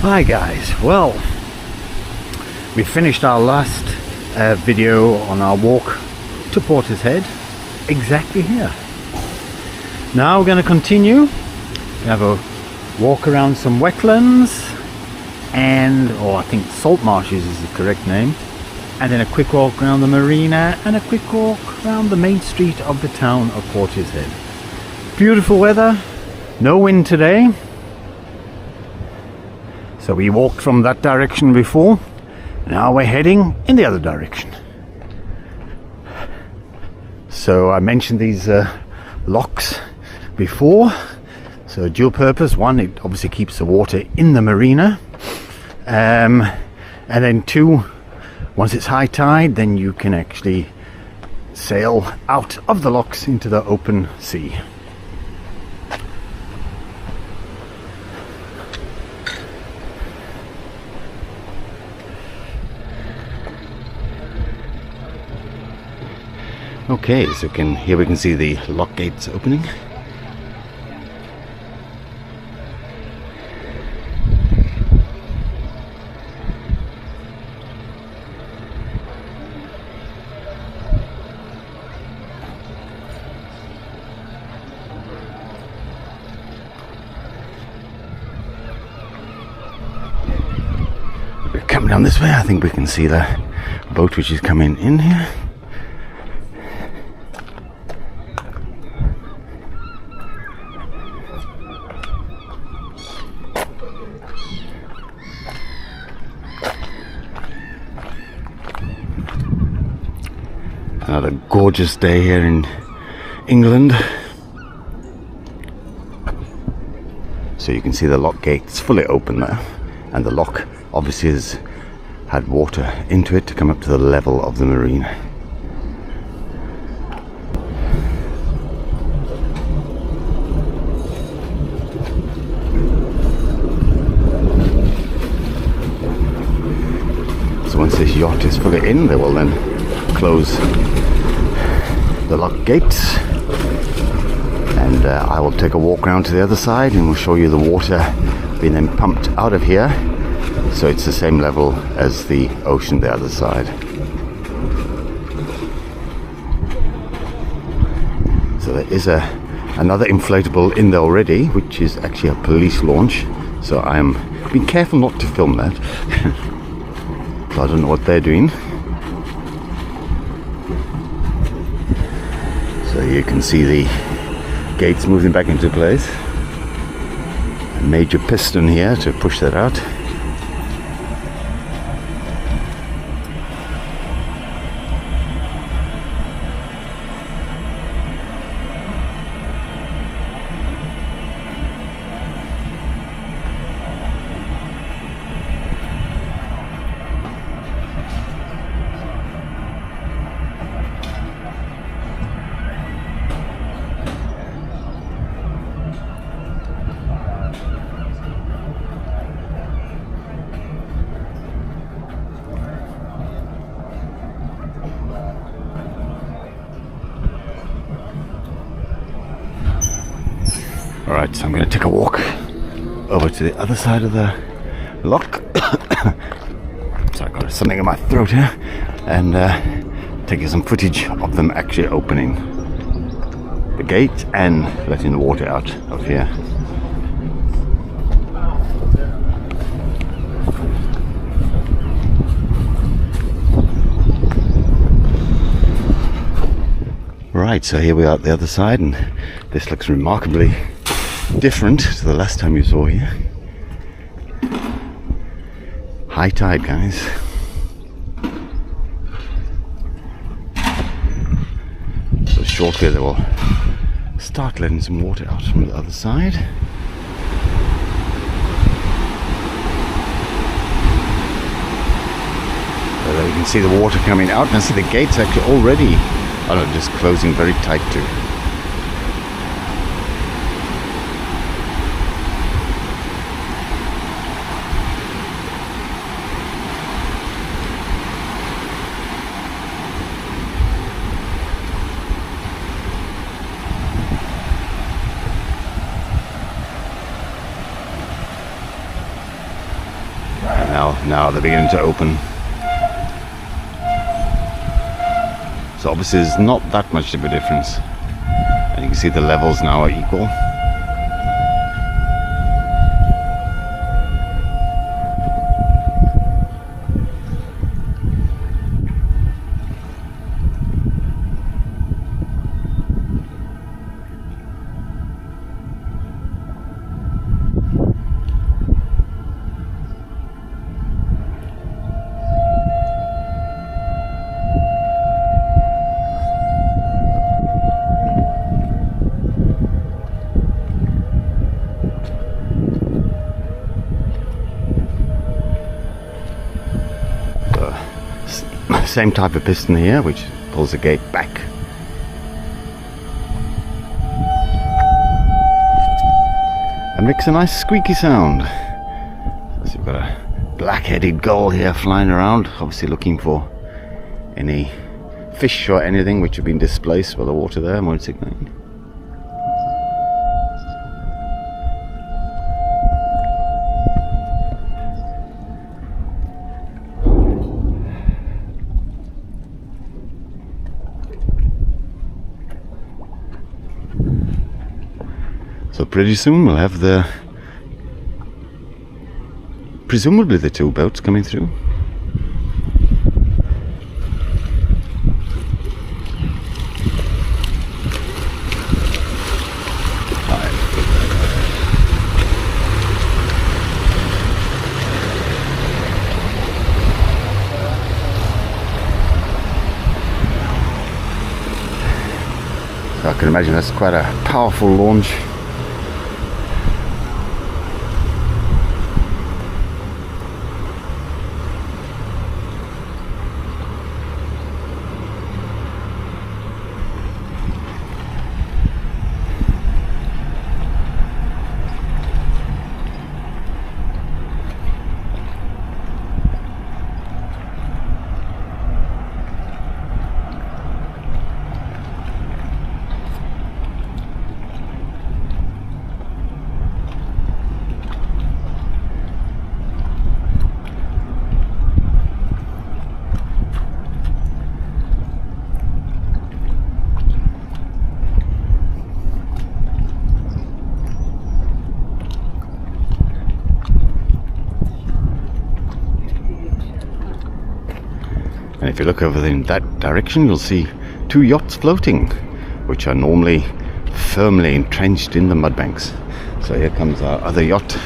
Hi guys, well, we finished our last video on our walk to Portishead exactly here. Now we're going to continue. We have a walk around some wetlands and, or I think salt marshes is the correct name, and then a quick walk around the marina and a quick walk around the main street of the town of Portishead. Beautiful weather, no wind today. So we walked from that direction before, now we're heading in the other direction. So I mentioned these locks before, so dual purpose. One, it obviously keeps the water in the marina, and then two, once it's high tide, then you can actually sail out of the locks into the open sea. Okay, so here we can see the lock gates opening. We're coming down this way. I think we can see the boat which is coming in here. Another gorgeous day here in England. So you can see the lock gates fully open there, and the lock obviously has had water into it to come up to the level of the marina. So once this yacht is fully in, they will then close the lock gates, and I will take a walk around to the other side and we'll show you the water being then pumped out of here, so it's the same level as the ocean the other side. So there is another inflatable in there already, which is actually a police launch, so I'm being careful not to film that. So I don't know what they're doing. So you can see the gates moving back into place. A major piston here to push that out. Alright, so I'm going to take a walk over to the other side of the lock. So I've got something in my throat here, and take you some footage of them actually opening the gate and letting the water out of here. Right, so here we are at the other side, and this looks remarkably different to the last time you saw here. High tide, guys. So shortly they will start letting some water out from the other side. So there you can see the water coming out, and I see the gates actually already, just closing very tight too. Now they're beginning to open. So obviously there's not that much of a difference. And you can see the levels now are equal. Same type of piston here, which pulls the gate back. And makes a nice squeaky sound. So you've got a black-headed gull here flying around, obviously looking for any fish or anything which have been displaced by the water there, more signaling. So pretty soon we'll have presumably the two boats coming through. So I can imagine that's quite a powerful launch. And if you look over in that direction, you'll see two yachts floating, which are normally firmly entrenched in the mudbanks. So here comes our other yacht.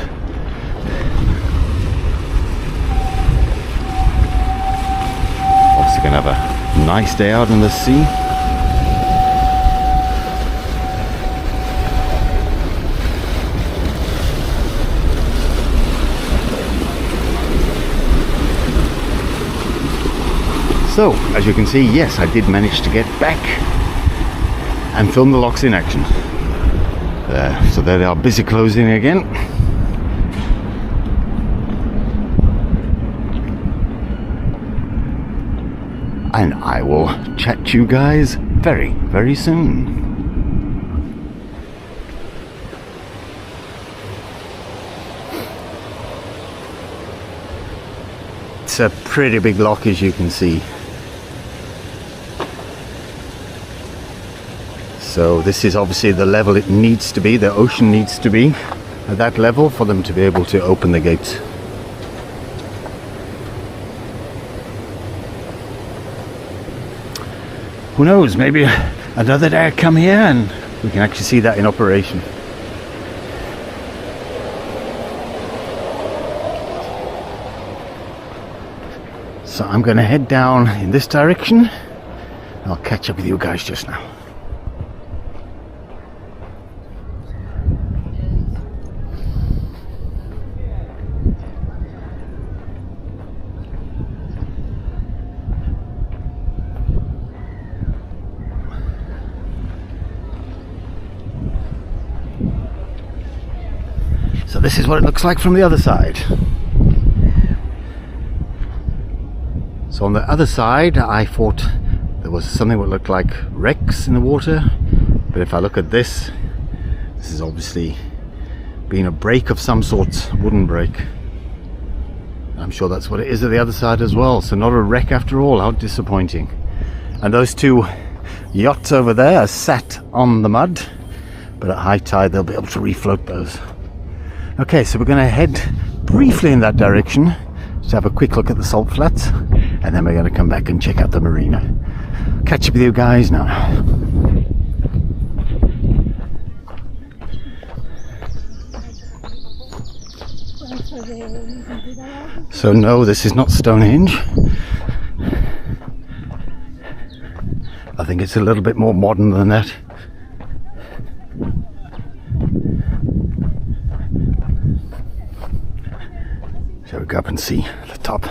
Obviously going to have a nice day out in the sea. So, as you can see, yes, I did manage to get back and film the locks in action. So there they are, busy closing again. And I will chat to you guys very, very soon. It's a pretty big lock, as you can see. So this is obviously the level it needs to be, the ocean needs to be at that level for them to be able to open the gates. Who knows, maybe another day I come here and we can actually see that in operation. So I'm going to head down in this direction. I'll catch up with you guys just now. So this is what it looks like from the other side. So on the other side, I thought there was something that looked like wrecks in the water, but if I look at this, this is obviously being a break of some sort, wooden break. I'm sure that's what it is at the other side as well. So not a wreck after all. How disappointing. And those two yachts over there are sat on the mud, but at high tide they'll be able to refloat those. Okay, so we're going to head briefly in that direction to have a quick look at the salt flats, and then we're going to come back and check out the marina. Catch up with you guys now. So no, this is not Stonehenge. I think it's a little bit more modern than that. Shall we go up and see the top?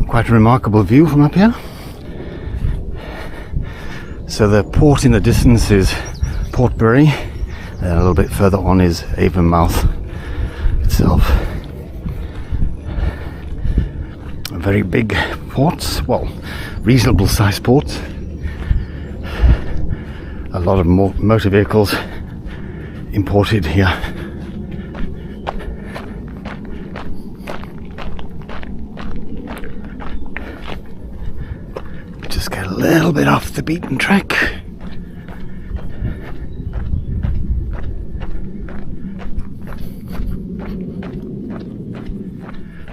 Quite a remarkable view from up here. So the port in the distance is Portbury, and a little bit further on is Avonmouth itself. Very big ports, well, reasonable sized ports. A lot of motor vehicles imported here. Just get a little bit off the beaten track.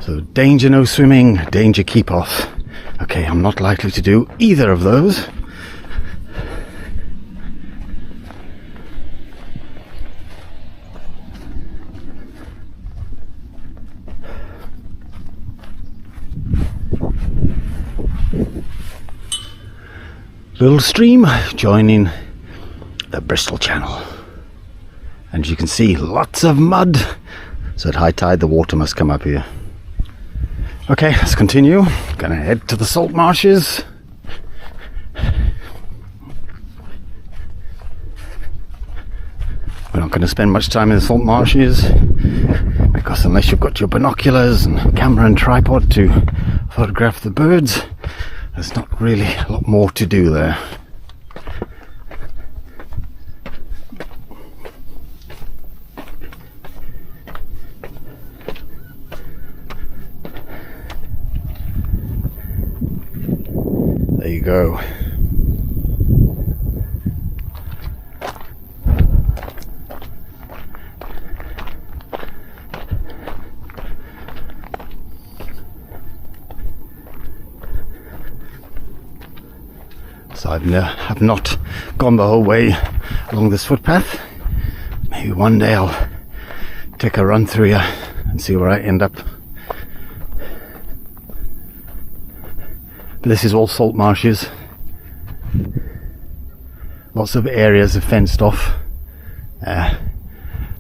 So danger no swimming, danger keep off. Okay, I'm not likely to do either of those. Little stream joining the Bristol Channel, and as you can see, lots of mud, so at high tide the water must come up here. Okay, let's continue. Gonna head to the salt marshes. We're not going to spend much time in the salt marshes because unless you've got your binoculars and camera and tripod to photograph the birds, there's not really a lot more to do there. There you go. So I have not gone the whole way along this footpath. Maybe one day I'll take a run through here and see where I end up. But this is all salt marshes. Lots of areas are fenced off.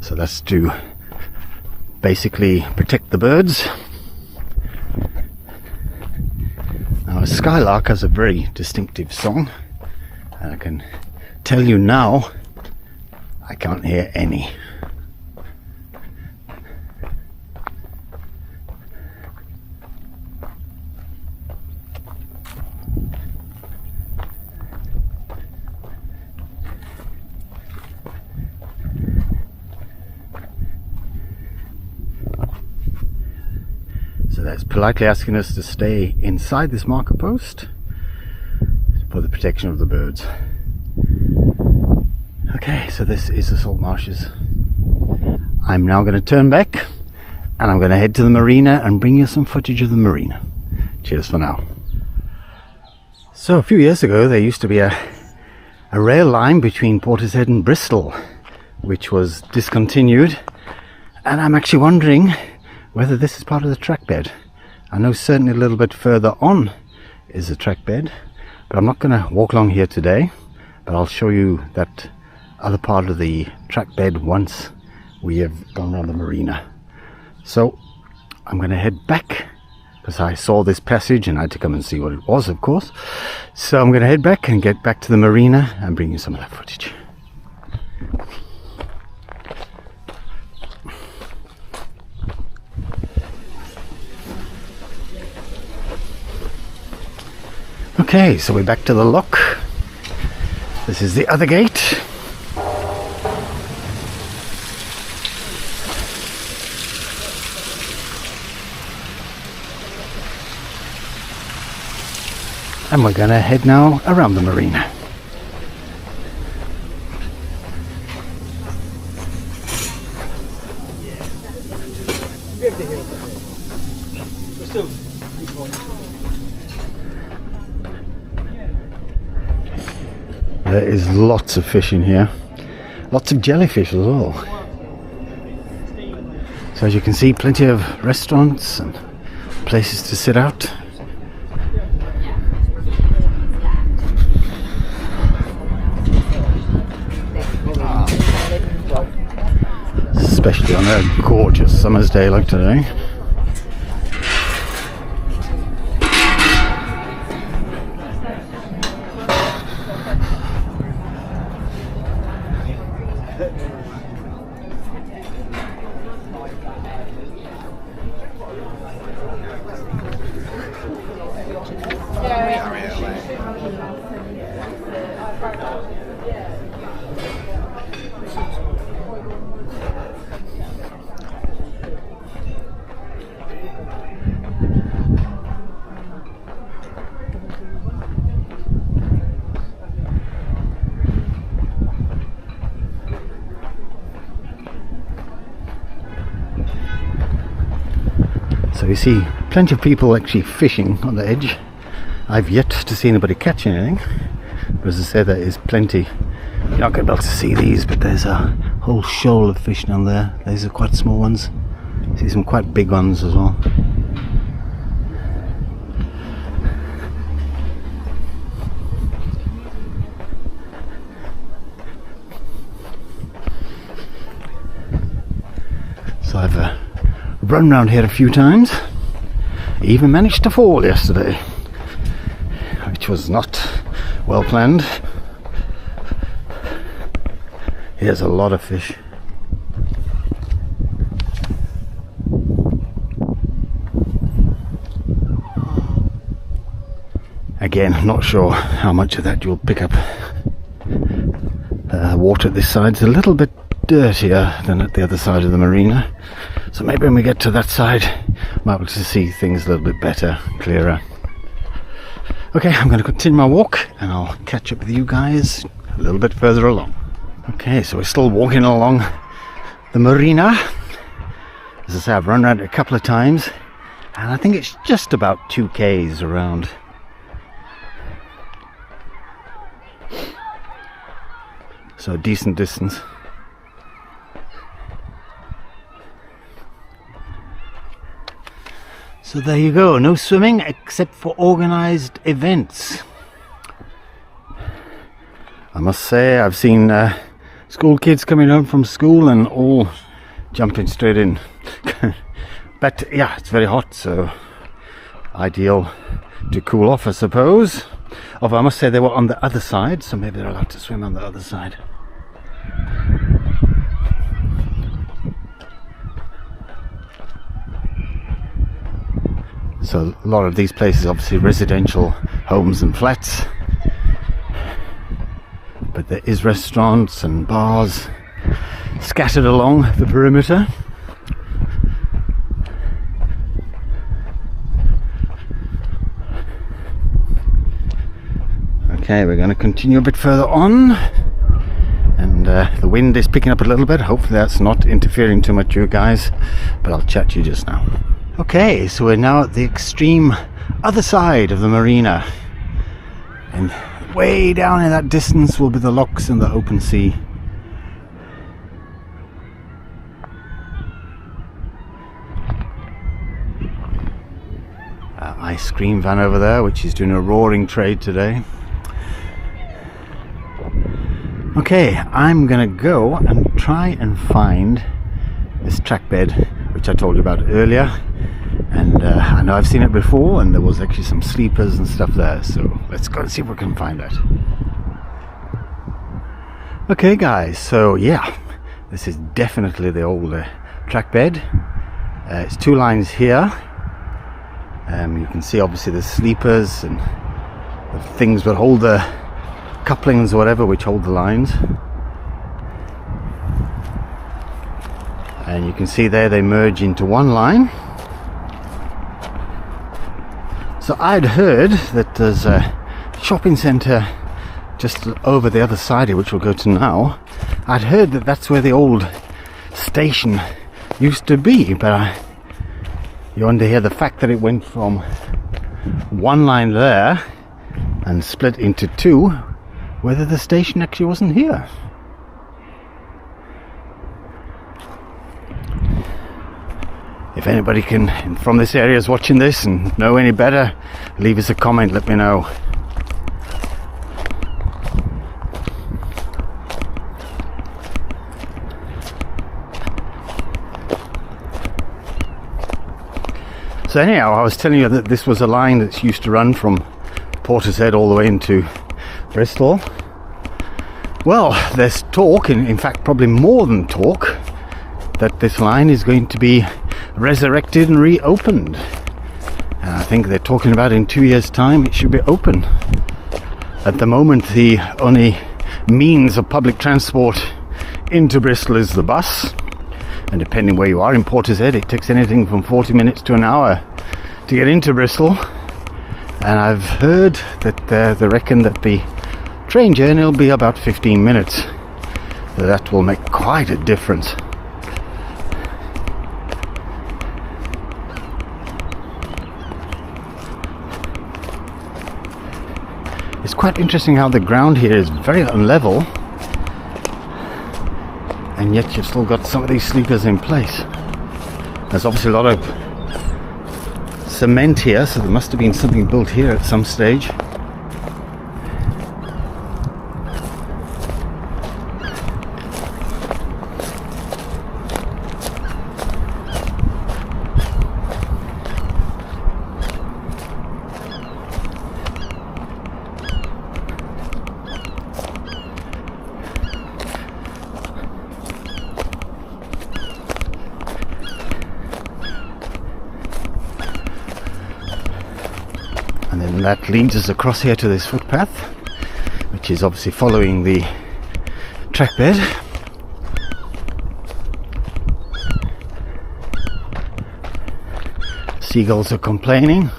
So that's to basically protect the birds. Now a skylark has a very distinctive song, and I can tell you now I can't hear any. So that's politely asking us to stay inside this marker post for the protection of the birds. Okay, so this is the salt marshes. I'm now going to turn back and I'm going to head to the marina and bring you some footage of the marina. Cheers for now. So a few years ago there used to be a rail line between Portishead and Bristol, which was discontinued, and I'm actually wondering whether this is part of the track bed. I know certainly a little bit further on is the track bed. But I'm not going to walk along here today, but I'll show you that other part of the track bed once we have gone around the marina. So I'm going to head back because I saw this passage and I had to come and see what it was, of course. So I'm going to head back and get back to the marina and bring you some of that footage. Okay, so we're back to the lock. This is the other gate. And we're going to head now around the marina. There is lots of fish in here, lots of jellyfish as well. So as you can see, plenty of restaurants and places to sit out. Especially on a gorgeous summer's day like today. So you see plenty of people actually fishing on the edge. I've yet to see anybody catch anything, but as I said, there is plenty. You're not going to be able to see these, but there's a whole shoal of fish down there. These are quite small ones. See some quite big ones as well. So I've run around here a few times. I even managed to fall yesterday, which was not well planned. Here's a lot of fish. Again, not sure how much of that you'll pick up. Water at this side's a little bit dirtier than at the other side of the marina, so maybe when we get to that side I might be able to see things a little bit better, clearer. Okay, I'm going to continue my walk and I'll catch up with you guys a little bit further along. Okay, so we're still walking along the marina. As I say, I've run around it a couple of times and I think it's just about 2 k's around. So a decent distance. So there you go, no swimming except for organised events. I must say I've seen school kids coming home from school and all jumping straight in. But yeah, it's very hot, so ideal to cool off, I suppose. Although I must say they were on the other side, so maybe they're allowed to swim on the other side. So a lot of these places obviously residential homes and flats, but there is restaurants and bars scattered along the perimeter. Okay, we're going to continue a bit further on, and the wind is picking up a little bit. Hopefully that's not interfering too much, you guys, but I'll chat to you just now. Okay, so we're now at the extreme other side of the marina, and way down in that distance will be the locks and the open sea. ice cream van over there, which is doing a roaring trade today. Okay, I'm gonna go and try and find this track bed which I told you about earlier, and I know I've seen it before, and there was actually some sleepers and stuff there, so let's go and see if we can find that. Okay guys, so yeah, this is definitely the old track bed. It's two lines here. You can see obviously the sleepers and the things that hold the couplings or whatever, which hold the lines. And you can see there they merge into one line. So I'd heard that there's a shopping centre just over the other side here, which we'll go to now. I'd heard that that's where the old station used to be, but you wonder here the fact that it went from one line there and split into two, whether the station actually wasn't here. If anybody can from this area is watching this and know any better, leave us a comment, let me know. So anyhow, I was telling you that this was a line that used to run from Portishead all the way into Bristol. Well, there's talk, in fact probably more than talk, that this line is going to be resurrected and reopened. And I think they're talking about in 2 years' time it should be open. At the moment, the only means of public transport into Bristol is the bus. And depending where you are in Portishead, it takes anything from 40 minutes to an hour to get into Bristol. And I've heard that they reckon that the train journey will be about 15 minutes. So that will make quite a difference. It's quite interesting how the ground here is very unlevel, and yet you've still got some of these sleepers in place. There's obviously a lot of cement here, so there must have been something built here at some stage. And then that leads us across here to this footpath, which is obviously following the track bed. Seagulls are complaining.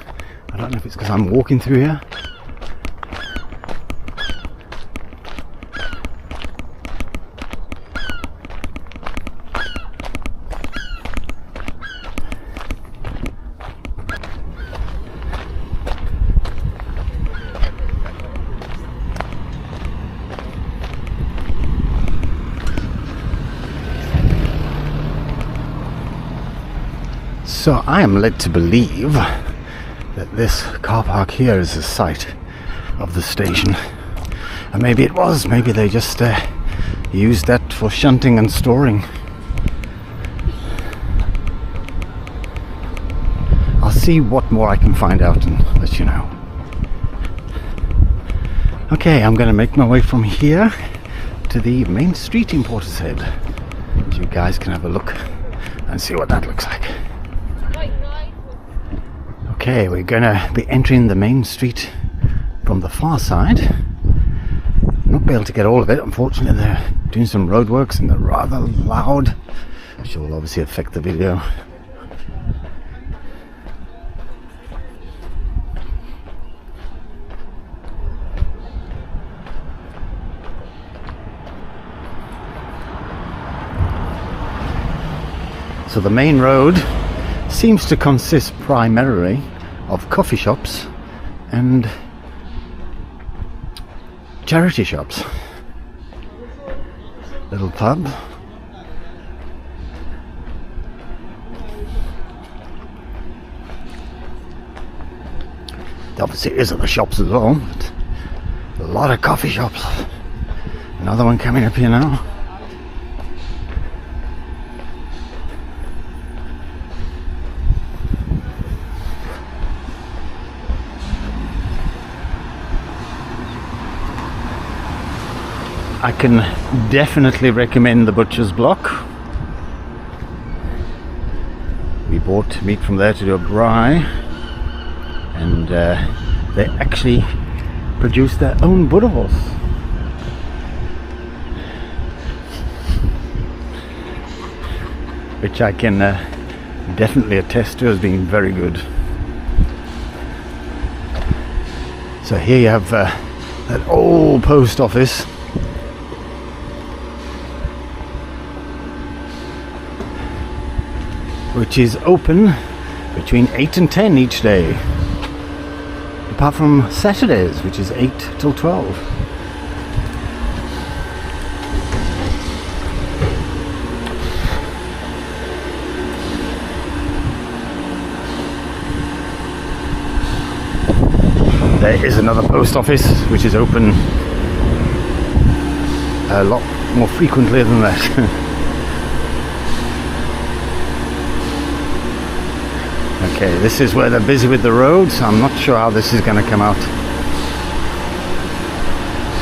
I don't know if it's because I'm walking through here. So I am led to believe that this car park here is the site of the station. And maybe it was, maybe they just used that for shunting and storing. I'll see what more I can find out and let you know. Okay, I'm going to make my way from here to the main street in Portishead, so you guys can have a look and see what that looks like. Okay, we're going to be entering the main street from the far side. Not be able to get all of it, unfortunately. They're doing some roadworks and they're rather loud, which will obviously affect the video. So the main road seems to consist primarily of coffee shops and charity shops. Little pub. Obviously it is at the shops as well, but a lot of coffee shops. Another one coming up here now. I can definitely recommend the Butcher's Block. We bought meat from there to do a braai, and they actually produce their own boerewors, which I can definitely attest to as being very good. So here you have that old post office, which is open between 8 and 10 each day, apart from Saturdays, which is 8 till 12. There is another post office which is open a lot more frequently than that. Okay, this is where they're busy with the roads. I'm not sure how this is going to come out.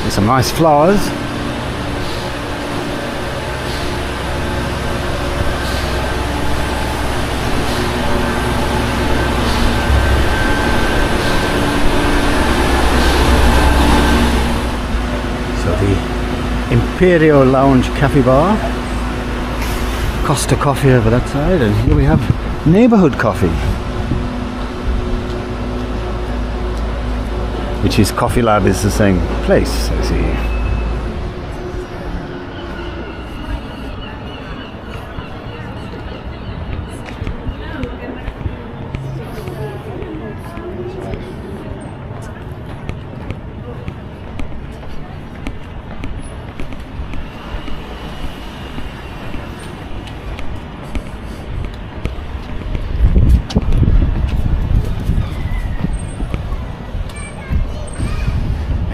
There's some nice flowers. So the Imperial Lounge Cafe Bar, Costa Coffee over that side, and here we have Neighborhood Coffee, which is Coffee Lab is the same place, I see.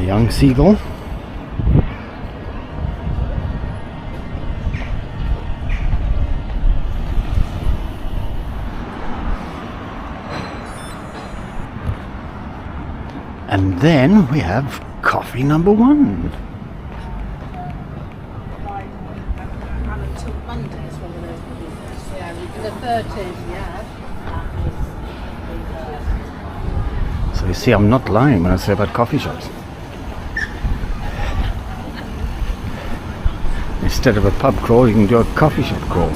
Young seagull. And then we have coffee number one. So you see, I'm not lying when I say about coffee shops. Instead of a pub crawl, you can do a coffee shop crawl.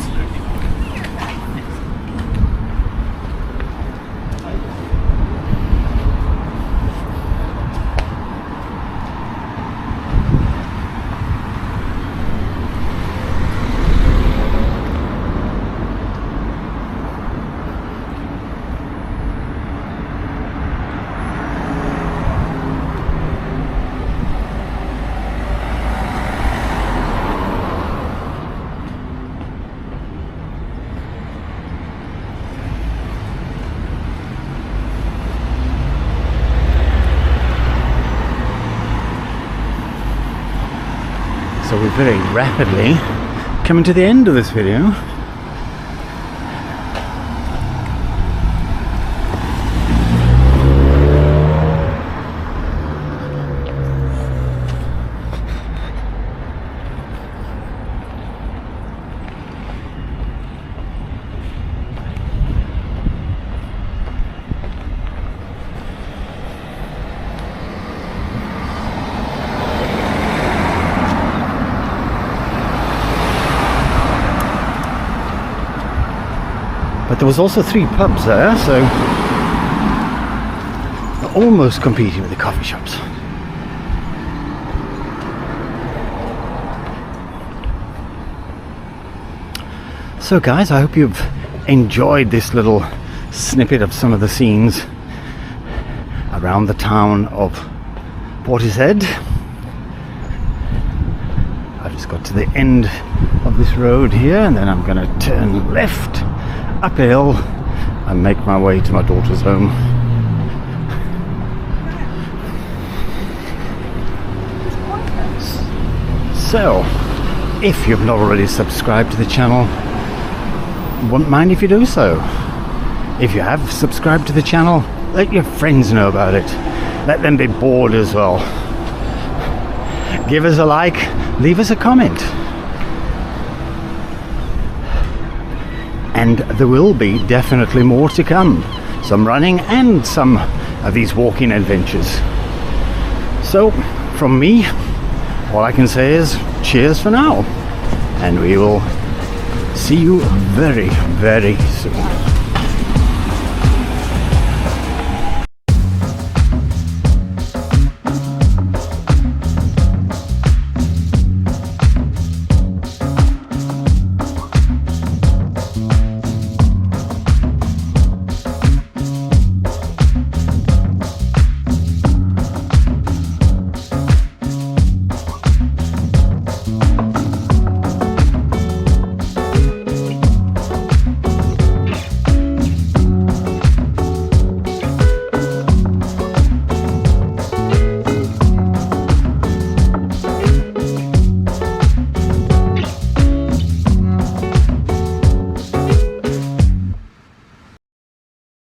So we're very rapidly coming to the end of this video. But there was also 3 pubs there, so they're almost competing with the coffee shops. So guys, I hope you've enjoyed this little snippet of some of the scenes around the town of Portishead. I've just got to the end of this road here, and then I'm going to turn left up a hill and make my way to my daughter's home. So, if you've not already subscribed to the channel, wouldn't mind if you do so. If you have subscribed to the channel, let your friends know about it. Let them be bored as well. Give us a like, leave us a comment. And there will be definitely more to come. Some running and some of these walking adventures. So, from me, all I can say is cheers for now. And we will see you very, very soon.